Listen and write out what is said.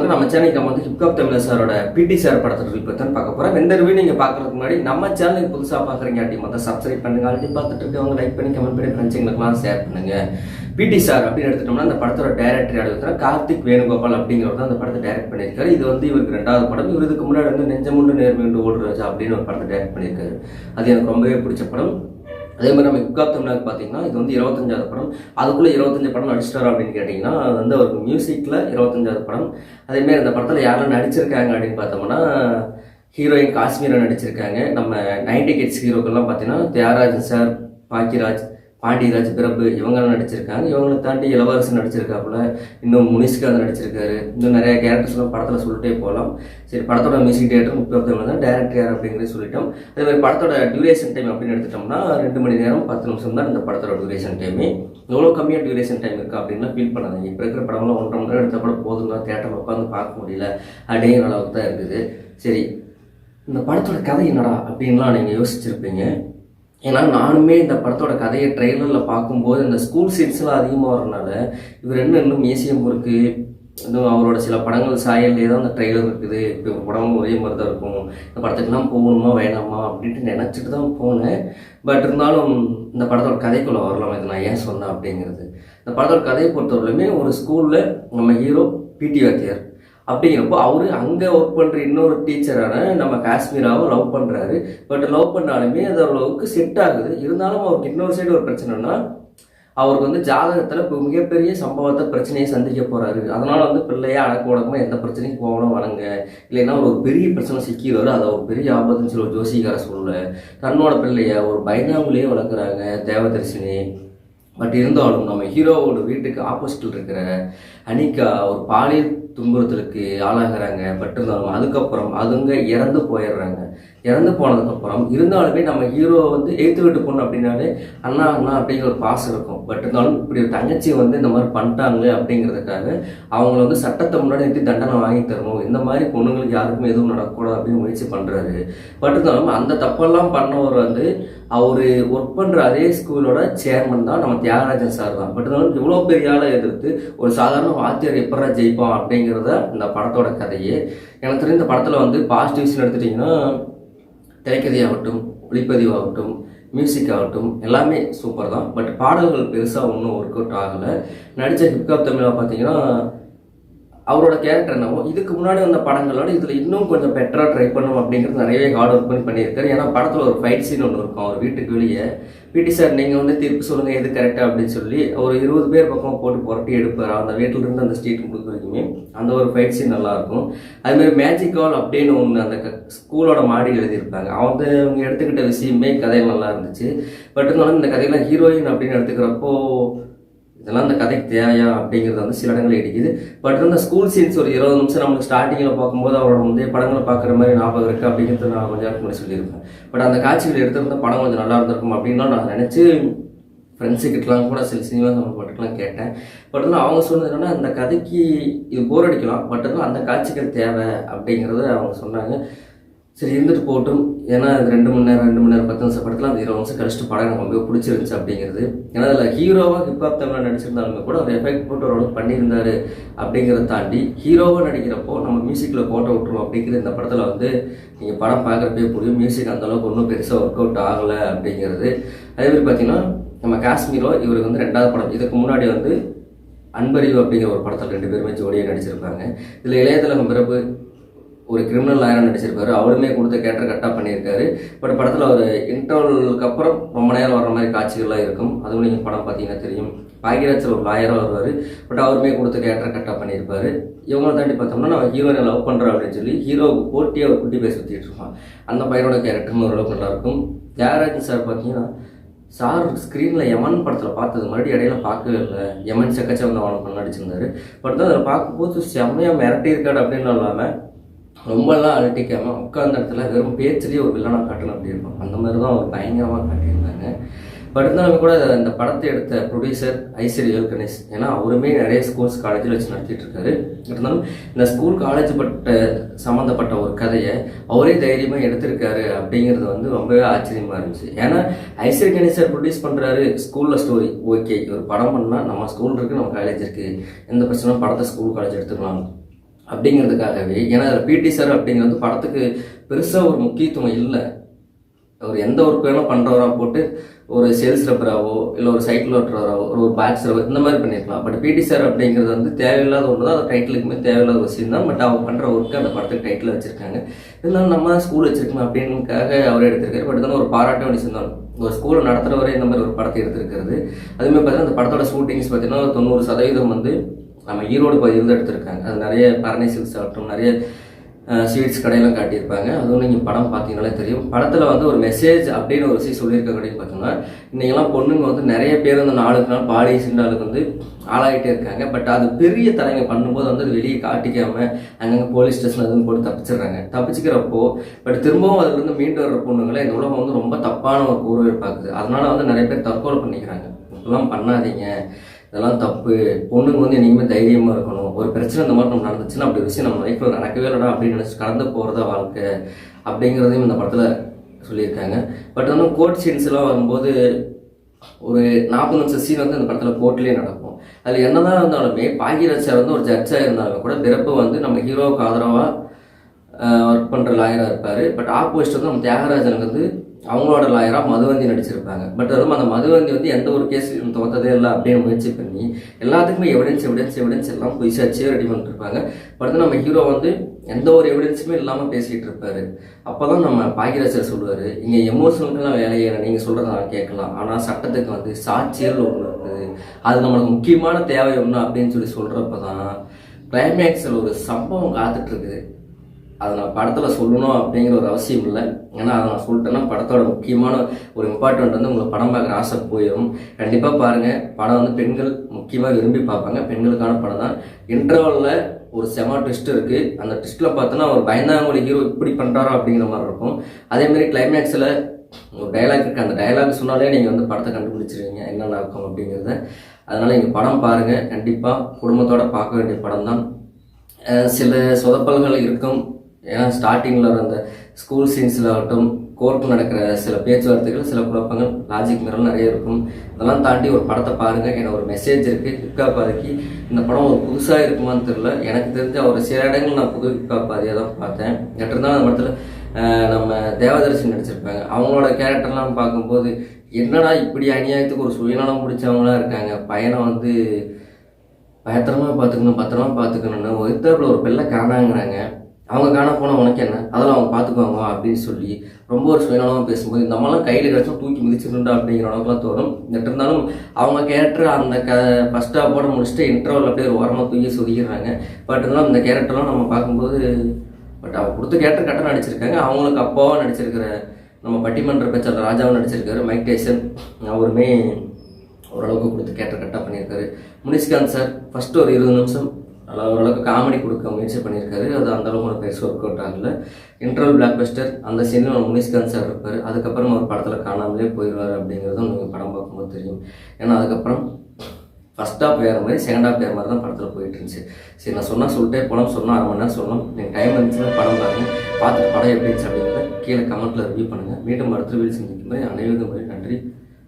பார்த்தோம்னா நம்ம சேனலுக்கு நம்ம வந்து ஹிப்ஹாப் தமிழர் சாரோட பிடி சார் படத்தை ரிவ்யூ பற்றி பார்க்க போகிறோம். எந்த ரிவ்யூ நீங்கள் பார்க்குறதுக்கு முன்னாடி நம்ம சேனலுக்கு புதுசாக பார்க்குறீங்க அப்படின்னு வந்து சப்ஸ்கிரைப் பண்ணுங்க. ஆல்ரெடி பார்த்துட்டு இருக்கவங்க லைக் பண்ணி கமெண்ட் பண்ணி ஃப்ரெண்ட்ஸுங்களுக்குலாம் ஷேர் பண்ணுங்க. பிடி சார் அப்படின்னு எடுத்துட்டோம்னா அந்த படத்தோட டைரக்டர் யாரு கார்த்திக் வேணுகோபால் அப்படிங்கிறவர் தான் அந்த படத்தை டைரக்ட் பண்ணியிருக்காரு. இது வந்து இவருக்கு 2வது படம். இவர் இதுக்கு முன்னாடி வந்து நெஞ்சமுண்டு நேர்மையுண்டு ஓடுறாஜா அப்படின்னு ஒரு படத்தை டைரக்ட் பண்ணியிருக்காரு. அது எனக்கு ரொம்பவே பிடிச்ச படம். அதே மாதிரி நம்ம ஹிப்ஹாப் தமிழருக்கு பார்த்தீங்கன்னா இது வந்து 25வது படம். அதுக்குள்ளே 25 படம் நடிச்சிட்டாரா அப்படின்னு கேட்டிங்கன்னா அது வந்து அவருக்கு மியூசிக்கில் 25வது படம். அதேமாதிரி அந்த படத்தில் யாரெல்லாம் நடிச்சிருக்காங்க அப்படின்னு பார்த்தோம்னா ஹீரோயின் காஷ்மீரா நடிச்சிருக்காங்க. நம்ம 90 கிட்ஸ் ஹீரோக்கள்லாம் பார்த்தீங்கன்னா தியாகராஜன் சார், பாக்கியராஜ், பாண்டியராஜ், பிரபு இவங்கெல்லாம் நடிச்சிருக்காங்க. இவங்களை தாண்டி இளவரசன் நடிச்சிருக்காப்புல, இன்னும் முனிஷ்காந்த் நடிச்சிருக்காரு. இன்னும் நிறைய கேரக்டர்ஸ்லாம் படத்தில் சொல்லிட்டே போகலாம். சரி, படத்தோட மியூசிக் டேரக்டர் 30 தான், டேரக்டர் யார் அப்படிங்கிறது சொல்லிட்டோம். அதே மாதிரி படத்தோட டியூரேஷன் டைம் அப்படின்னு எடுத்துட்டோம்னா 2 மணி நேரம் 10 நிமிஷம் தான் இந்த படத்தோட டியூரேஷன் டைமே. எவ்வளோ கம்மியாக டியூரேஷன் டைம் இருக்குது அப்படின்லாம் ஃபீல் பண்ணாதீங்க. இப்போ இருக்கிற படம்லாம் 1.5 மணி நேரம் எடுத்த கூட போதுங்க, தேட்டரில் உட்காந்து பார்க்க முடியல அப்படிங்கிற அளவுக்கு தான் இருக்குது. சரி, இந்த படத்தோட கதை என்னடா அப்படின்லாம் நீங்கள் யோசிச்சிருப்பீங்க. ஏன்னா நானுமே இந்த படத்தோட கதையை ட்ரெய்லரில் பார்க்கும்போது இந்த ஸ்கூல் சீன்ஸ்லாம் அதிகமாக வரனால இவர் இன்னும் மியூசியம் இருக்குது, இன்னும் அவரோட சில படங்கள் சாயல்லே தான் அந்த ட்ரெய்லர் இருக்குது, இப்போ ஒரு படமும் ஒரே மாதிரி தான் இருக்கும், இந்த படத்துக்குலாம் போகணுமா வேணாமா அப்படின்ட்டு நினச்சிட்டு தான் போனேன். பட் இருந்தாலும் இந்த படத்தோட கதைக்குள்ளே வரலாம். இது நான் ஏன் சொன்னேன் அப்படிங்கிறது, இந்த படத்தோட கதையை பொறுத்தவரையிலுமே ஒரு ஸ்கூலில் நம்ம ஹீரோ பிடி வாத்தியார் அப்படிங்கிறப்போ அவரு அங்கே ஒர்க் பண்ணுற இன்னொரு டீச்சரான நம்ம காஷ்மீராவை லவ் பண்ணுறாரு. பட் லவ் பண்ணாலுமே அது அளவுக்கு செட் ஆகுது. இருந்தாலும் அவருக்கு இன்னொரு சைடு ஒரு பிரச்சனைனா அவருக்கு வந்து ஜாதகத்தில் இப்போ மிகப்பெரிய சம்பவத்தை பிரச்சனையை சந்திக்க போகிறாரு. அதனால் வந்து பிள்ளையா அடக்க உடக்கமாக எந்த பிரச்சனையும் போகணும் வணங்க, இல்லைன்னா ஒரு பெரிய பிரச்சனை சிக்கிடுவார், அதை ஒரு பெரிய ஆபத்துன்னு சொல்லி ஒரு ஜோசிகார சொல்ல தன்னோட பிள்ளைய ஒரு பயந்தாங்குள்ளேயே வளர்க்குறாங்க தேவதர்ஷினி. பட் இருந்தாலும் நம்ம ஹீரோவோட வீட்டுக்கு ஆப்போசிட்டில் இருக்கிற அனிகா ஒரு பாலியல் துன்புறுத்தலுக்கு ஆளாகிறாங்க. பட் இருந்தாலும் அதுக்கப்புறம் அதுங்க இறந்து போயிடுறாங்க. இறந்து போனதுக்கப்புறம் இருந்தாலுமே நம்ம ஹீரோ வந்து எய்த்து விட்டு பொண்ணு அப்படின்னாலே அண்ணா அண்ணா அப்படிங்கிற ஒரு பாசம் இருக்கும். பட் இருந்தாலும் இப்படி ஒரு தங்கச்சியை வந்து இந்த மாதிரி பண்ணிட்டாங்க அப்படிங்கிறதுக்காக அவங்கள வந்து சட்டத்தை முன்னாடி நிறுத்தி தண்டனை வாங்கி தரணும், இந்த மாதிரி பொண்ணுங்களுக்கு யாருக்குமே எதுவும் நடக்கக்கூடாது அப்படின்னு முயற்சி பண்ணுறாரு. பட் இருந்தாலும் அந்த தப்பெல்லாம் பண்ணவர் வந்து அவர் ஒர்க் பண்ணுற அதே ஸ்கூலோட சேர்மன் தான் நம்ம தியாகராஜன் சார் தான். பட் இருந்தாலும் இவ்வளோ பெரிய ஆளை எதிர்த்து ஒரு சாதாரண வாத்தியார் எப்படா ஜெயிப்பான் அப்படிங்கிறத இந்த படத்தோட கதையே. எனக்கு தெரிஞ்ச இந்த படத்தில் வந்து பாசிட்டிவ்ஸ்னு எடுத்துட்டிங்கன்னா திரைக்கதையாகட்டும், ஒளிப்பதிவாகட்டும், மியூசிக் ஆகட்டும் எல்லாமே சூப்பர் தான். பட் பாடல்கள் பெருசாக ஒன்றும் ஒர்க் அவுட் ஆகலை. நடித்த ஹிப்ஹாப் தமிழாக பார்த்தீங்கன்னா அவரோட கேரக்டர் என்னவோ இதுக்கு முன்னாடி வந்த படங்களோட இதில் இன்னும் கொஞ்சம் பெட்டராக ட்ரை பண்ணணும் அப்படிங்கிறது நிறையவே ஹார்ட் ஒர்க் பண்ணியிருக்காரு. ஏன்னா படத்தில் ஒரு ஃபைட் சீன் ஒன்று இருக்கும் அவர் வீட்டுக்கு வெளியே. பிடி சார் நீங்கள் வந்து தீர்ப்பு சொல்லுங்கள் எது கரெக்டாக அப்படின்னு சொல்லி ஒரு 20 பேர் பக்கம் போட்டு புரட்டி எடுப்பார். அந்த வீட்டிலிருந்து அந்த ஸ்ட்ரீட் கொடுக்க வரைக்குமே அந்த ஒரு ஃபைட் சீன் நல்லாயிருக்கும். அதுமாதிரி மேஜிக் கால் அப்படின்னு ஒன்று அந்த ஸ்கூலோட மாடி எழுதியிருப்பாங்க. அவங்க எடுத்துக்கிட்ட விஷயமே கதையில் நல்லா இருந்துச்சு. பட் இருந்தாலும் இந்த கதையெல்லாம் ஹீரோயின் அப்படின்னு எடுத்துக்கிறப்போ இதெல்லாம் அந்த கதைக்கு தேவையா அப்படிங்கிறது வந்து சில இடங்கள் இடிக்குது. பட் இந்த ஸ்கூல் சீன்ஸ் ஒரு 20 நிமிஷம் நம்மளுக்கு ஸ்டார்டிங்கில் பார்க்கும்போது அவரோட முந்தைய படங்களை பார்க்குற மாதிரி ஞாபகம் இருக்குது அப்படிங்கிறது நான் கொஞ்சம் நேரத்துக்கு முன்னாடி சொல்லியிருப்பேன். பட் அந்த காட்சிகள் எடுத்திருந்த படம் கொஞ்சம் நல்லா இருந்திருக்கும் அப்படின்லாம் நான் நினச்சி ஃப்ரெண்ட்ஸுக்கிட்டலாம் கூட சில சினிமா சம்மந்தப்பட்டுலாம் கேட்டேன். பட் வந்து அவங்க சொன்னது என்னன்னா அந்த கதைக்கு இது போர் அடிக்கலாம், பட் வந்து அந்த காட்சிகள் தேவை அப்படிங்கிறத அவங்க சொன்னாங்க. சரி, இருந்துட்டு போட்டும். ஏன்னா அது 2 மணி நேரம் 10 நிமிஷம் படத்தில் அந்த 20 நிமிஷம் கழிச்சிட்டு படம் எனக்கு ரொம்ப பிடிச்சிருந்துச்சு அப்படிங்கிறது. ஏன்னா அதில் ஹீரோவாக ஹிப்ஹாப் தமிழில் நடிச்சிருந்தாலுமே கூட அவர் எஃபெக்ட் போட்டு ஓரளவுக்கு பண்ணியிருந்தாரு அப்படிங்கிறத தாண்டி ஹீரோவாக நடிக்கிறப்போ நம்ம மியூசிக்கில் போட்டோ விட்டுருவோம் அப்படிங்கிறது இந்த படத்தில் வந்து நீங்கள் படம் பார்க்குறப்பே புரியும். மியூசிக் அந்தளவுக்கு ஒன்றும் பெருசாக ஒர்க் அவுட் ஆகலை அப்படிங்கிறது. அதேமாதிரி பார்த்தீங்கன்னா நம்ம காஷ்மீரோ இவருக்கு வந்து 2வது படம். இதுக்கு முன்னாடி வந்து அன்பறிவு அப்படிங்கிற ஒரு படத்தில் 2 பேருமே ஜோடியாக நடிச்சிருப்பாங்க. இதில் இளையதளம் பிரபு ஒரு கிரிமினல் லாயராக நடிச்சிருப்பாரு. அவருமே கொடுத்த கேரக்டர் கரெக்டாக பண்ணியிருக்காரு. பட் படத்தில் ஒரு இன்டர்வலுக்கு அப்புறம் ரொம்ப நேரம் வர்ற மாதிரி காட்சிகள்லாம் இருக்கும். அதுவும் நீங்கள் படம் பார்த்தீங்கன்னா தெரியும். பாக்கியராஜ் ஒரு லாயராக வருவார். பட் அவருமே கொடுத்த கேரக்டர் கரெக்டாக பண்ணியிருப்பாரு. இவங்களை தாண்டி பார்த்தோம்னா நம்ம ஹீரோனை லவ் பண்ணுறோம் அப்படின்னு சொல்லி ஹீரோவுக்கு போட்டியாக ஒரு குட்டி பேர் சுற்றிட்டு இருப்பான். அந்த பையனோட கேரக்டரும் ஓரளவுக்கு நல்லாயிருக்கும். தியாகராஜன் சார் பார்த்தீங்கன்னா சார் ஸ்க்ரீனில் யமன் படத்தில் பார்த்தது மறுபடியும் இடையில பார்க்கவே இல்லை. யமன் செக்கச்சவந்தவன் நடிச்சிருந்தாரு. பட் தான் அதில் பார்க்கும்போது செம்மையாக மிரட்டி இருக்காடு அப்படின்னு இல்லாமல் ரொம்பலாம் அழட்டிக்காமல் உட்கார்ந்த இடத்துல வெறும் பேச்சுலேயே ஒரு வில்லனாக காட்டணும் அப்படி இருக்கும். அந்த மாதிரி தான் அவர் பயங்கரமாக காட்டியிருந்தாங்க. பட் இருந்தாலுமே கூட இந்த படத்தை எடுத்த ப்ரொடியூசர் ஐஸ்வர்யா கணேஷ், ஏன்னா அவருமே நிறைய ஸ்கூல்ஸ் காலேஜில் வச்சு நடத்திட்டு இருக்காரு. இருந்தாலும் இந்த ஸ்கூல் காலேஜ் சம்மந்தப்பட்ட ஒரு கதையை அவரே தைரியமாக எடுத்திருக்காரு அப்படிங்கிறது வந்து ரொம்பவே ஆச்சரியமாக இருந்துச்சு. ஏன்னா ஐஸ்வர்யா கணேஷ் ப்ரொடியூஸ் பண்ணுறாரு ஸ்கூலில் ஸ்டோரி ஓகே, ஒரு படம் பண்ணால் நம்ம ஸ்கூல் இருக்குது, நம்ம காலேஜ் இருக்குது, எந்த பிரச்சனையும் படத்தை ஸ்கூல் காலேஜ் எடுத்துக்கலாம் அப்படிங்கிறதுக்காகவே. ஏன்னா பிடி சார் அப்படிங்கிறது படத்துக்கு பெருசாக ஒரு முக்கியத்துவம் இல்லை. அவர் எந்த ஒர்க் வேணும் பண்ணுறவரா போட்டு ஒரு சேல்ஸ் ரெப்பராவோ இல்லை ஒரு சைக்கிள் ஓட்டுறவராவோ ஒரு பாக்ஸரோ இந்த மாதிரி பண்ணியிருக்கலாம். பட் பிடி சார் அப்படிங்கிறது வந்து தேவையில்லாத ஒன்று தான். அது டைட்டிலுக்குமே தேவையில்லாத விஷயம் தான். பட் அவர் பண்ணுற ஒர்க்கு அந்த படத்துக்கு டைட்டில் வச்சுருக்காங்க. இருந்தாலும் நம்ம ஸ்கூல் வச்சுருக்கணும் அப்படின்னுக்காக அவர் எடுத்திருக்காரு. பட் இருந்தாலும் ஒரு பாராட்ட வேண்டிய சொன்னாலும் ஒரு ஸ்கூலை நடத்துகிறவரே இந்த மாதிரி ஒரு படத்தை எடுத்திருக்கிறது. அதுமாதிரி பார்த்தீங்கன்னா அந்த படத்தோட ஷூட்டிங்ஸ் பார்த்தீங்கன்னா 90% வந்து நம்ம ஈரோடு பகுதியில் தான் எடுத்திருக்காங்க. அது நிறைய பரணி சில்க்ஸ் ஆகட்டும், நிறைய ஸ்வீட்ஸ் கடையெல்லாம் காட்டியிருப்பாங்க. அதுவும் நீங்கள் படம் பார்த்தீங்கனாலே தெரியும். படத்தில் வந்து ஒரு மெசேஜ் அப்படின்னு ஒரு விஷயம் சொல்லியிருக்க அப்படின்னு பார்த்தோம்னா, இன்றைக்கெல்லாம் பொண்ணுங்க வந்து நிறைய பேர் வந்து நாளுக்கு நாள் பாடி சிண்டாளுக்கு வந்து ஆளாகிட்டே இருக்காங்க. பட் அது பெரிய தலைங்க பண்ணும்போது வந்து அது வெளியே காட்டிக்காமல் அங்கங்கே போலீஸ் ஸ்டேஷன் அதுன்னு போட்டு தப்பிச்சிடுறாங்க. தப்பிச்சுக்கிறப்போ பட் திரும்பவும் அதுலேருந்து மீண்டு வர்ற பொண்ணுங்களை இந்த உலகம் வந்து ரொம்ப தப்பான ஒரு கூறுவை பார்க்குது. அதனால வந்து நிறைய பேர் தற்கொலை பண்ணிக்கிறாங்க. இப்பெல்லாம் பண்ணாதீங்க, இதெல்லாம் தப்பு. பொண்ணுங்க வந்து என்றைக்குமே தைரியமாக இருக்கணும். ஒரு பிரச்சனை இந்த மாதிரி நம்ம நடந்துச்சுன்னா அப்படி விஷயம் நம்ம லைஃப்பில் நடக்கவே இல்லைடா அப்படின்னு நினச்சி கடந்து போகிறதா வாழ்க்கை அப்படிங்கிறதையும் இந்த படத்தில் சொல்லியிருக்காங்க. பட் வந்து கோர்ட் சீன்ஸ்லாம் வரும்போது ஒரு 40 நிமிஷம் சீன் வந்து அந்த படத்தில் கோர்ட்லேயே நடக்கும். அதில் என்னதான் இருந்தாலுமே பாக்யராஜ் சார் வந்து ஒரு ஜட்ஜாக இருந்தாலும் கூட பிறப்பு வந்து நம்ம ஹீரோவுக்கு ஆதரவாக ஒர்க் பண்ணுற லாயராக இருப்பார். பட் ஆப்போசிட் வந்து நம்ம தியாகராஜனுக்கு வந்து அவங்களோட லாயராக மதுவந்தி நடிச்சிருப்பாங்க. பட் அதுவும் அந்த மதுவந்தி வந்து எந்த ஒரு கேஸ் தோற்றதே இல்லை அப்படின்னு முயற்சி பண்ணி எல்லாத்துக்குமே எவிடன்ஸ் எல்லாம் புதுசாச்சே ரெடி பண்ணிருப்பாங்க. பட் வந்து நம்ம ஹீரோ வந்து எந்த ஒரு எவிடன்ஸுமே இல்லாமல் பேசிகிட்டு இருப்பாரு. அப்போ தான் நம்ம பாக்யராஜர் சொல்லுவார், இங்கே எமோஷனலுக்கெல்லாம் வேலையை நீங்கள் சொல்கிறத நான் கேட்கலாம், ஆனால் சட்டத்துக்கு வந்து சாட்சியல் ஒன்று இருக்குது, அது நம்மளுக்கு முக்கியமான தேவை ஒன்று அப்படின்னு சொல்கிறப்ப தான் கிளைமேக்ஸில் ஒரு சம்பவம் காத்துட்ருக்குது. அதை நான் படத்தில் சொல்லணும் அப்படிங்கிற ஒரு அவசியம் இல்லை. ஏன்னா அதை நான் சொல்லிட்டேன்னா படத்தோட முக்கியமான ஒரு இம்பார்ட்டன்ட் வந்து உங்களுக்கு படம் பார்க்குற ஆசை போயிடும். கண்டிப்பாக பாருங்கள். படம் வந்து பெண்கள் முக்கியமாக விரும்பி பார்ப்பாங்க. பெண்களுக்கான படம் தான். இன்டர்வலில் ஒரு செம ட்விஸ்ட் இருக்குது. அந்த ட்விஸ்ட்டில் பார்த்தோன்னா ஒரு பயந்தாங்கோலி ஹீரோ இப்படி பண்ணுறாரோ அப்படிங்கிற மாதிரி இருக்கும். அதேமாதிரி கிளைமேக்ஸில் ஒரு டைலாக் இருக்குது. அந்த டைலாக் சொன்னாலே நீங்கள் வந்து படத்தை கண்டுபிடிச்சிருவீங்க என்னென்ன இருக்கும் அப்படிங்கிறத. அதனால் நீங்கள் படம் பாருங்கள். கண்டிப்பாக குடும்பத்தோடு பார்க்க வேண்டிய படம் தான். சில சொதப்பல்கள் இருக்கும். ஏன்னா ஸ்டார்டிங்கில் வர அந்த ஸ்கூல் சீன்ஸில் ஆகட்டும், கோர்ட்டில் நடக்கிற சில பேச்சுவார்த்தைகள், சில குழப்பங்கள், லாஜிக் மீறல் நிறைய இருக்கும். அதெல்லாம் தாண்டி ஒரு படத்தை பாருங்கள். எனக்கு ஒரு மெசேஜ் இருக்குது. ஹிப்கா பாதிக்கு இந்த படம் ஒரு புதுசாக இருக்குமான்னு தெரியல. எனக்கு தெரிஞ்ச ஒரு சில இடங்கள் நான் புது ஹிப்கா பாதியாக தான் பார்த்தேன். இருந்தாலும் அந்த படத்தில் நம்ம தேவதர்ஷன் நடிச்சிருப்பாங்க. அவங்களோட கேரக்டர்லாம் பார்க்கும்போது என்னடா இப்படி அநியாயத்துக்கு ஒரு சுயநலம் பிடிச்சவங்களாம் இருக்காங்க. பையனை வந்து பத்திரமா பார்த்துக்கணும்னு ஒருத்தப்பில் ஒரு பிள்ளை காணாங்கிறாங்க. அவங்க காண போனால் உனக்கு என்ன, அதெல்லாம் அவங்க பார்த்துக்குவாங்க அப்படின்னு சொல்லி ரொம்ப ஒரு சுயநலமாக பேசும்போது இந்த மாதிரிலாம் கையில் கிடச்சும் தூக்கி மிதிச்சிருந்தா அப்படிங்கிற அளவுக்குலாம் தோணும். இருந்தாலும் அவங்க கேரக்டர் அந்த ஃபர்ஸ்ட் ஹாஃபோட முடிச்சுட்டு இன்டர்வல் அப்படியே ஒரு ஓரமாக தூக்கி சொதிக்கிறாங்க. பட் இருந்தாலும் இந்த கேரக்டர்லாம் நம்ம பார்க்கும்போது பட் அவங்க கொடுத்த கேரக்டர் கரெக்டாக நடிச்சிருக்காங்க. அவங்களுக்கு அப்பாவாக நடிச்சிருக்கிற நம்ம பட்டிமன்ற பேச்சாளர் ராஜாவும் நடிச்சிருக்காரு. மைக் டைசன் அவருமே ஓரளவுக்கு கொடுத்து கேரக்டர் கரெக்டாக பண்ணியிருக்காரு. முனிஷ்காந்த் சார் ஃபஸ்ட்டு ஒரு 20 நிமிஷம் நல்லா ஓரளவுக்கு காமெடி கொடுக்க முயற்சி பண்ணியிருக்காரு. அது அந்தளவுக்கு ஒரு பெருசு ஒர்க் அவுட் ஆகல. இன்டர்வல் பிளாக் பஸ்டர் அந்த சீனில் முனிஷ்காந்த் சார் இருப்பார். அதுக்கப்புறம் ஒரு படத்தில் காணாமலே போயிடுவார் அப்படிங்கிறதும் நீங்கள் படம் பார்க்கும்போது தெரியும். ஏன்னா அதுக்கப்புறம் ஃபஸ்ட் ஹாஃப் வேறு மாதிரி, செகண்ட் ஹாஃப் வேறு மாதிரி தான் படத்தில் போயிட்டு இருந்துச்சு. சரி, நான் சொல்லிட்டே போனோம், சொன்னால் 1/2 மணி நேரம் சொல்லணும். நீங்கள் டைம் இருந்துச்சுன்னா படம் பாருங்கள். பார்த்துட்டு படம் எப்படி இருந்துச்சு அப்படிங்கிறத கீழே கமெண்ட்டில் ரிவ்யூ பண்ணுங்கள். மீண்டும் அடுத்த வீடு செஞ்சுக்கும் போது அனைவருக்கும் நன்றி.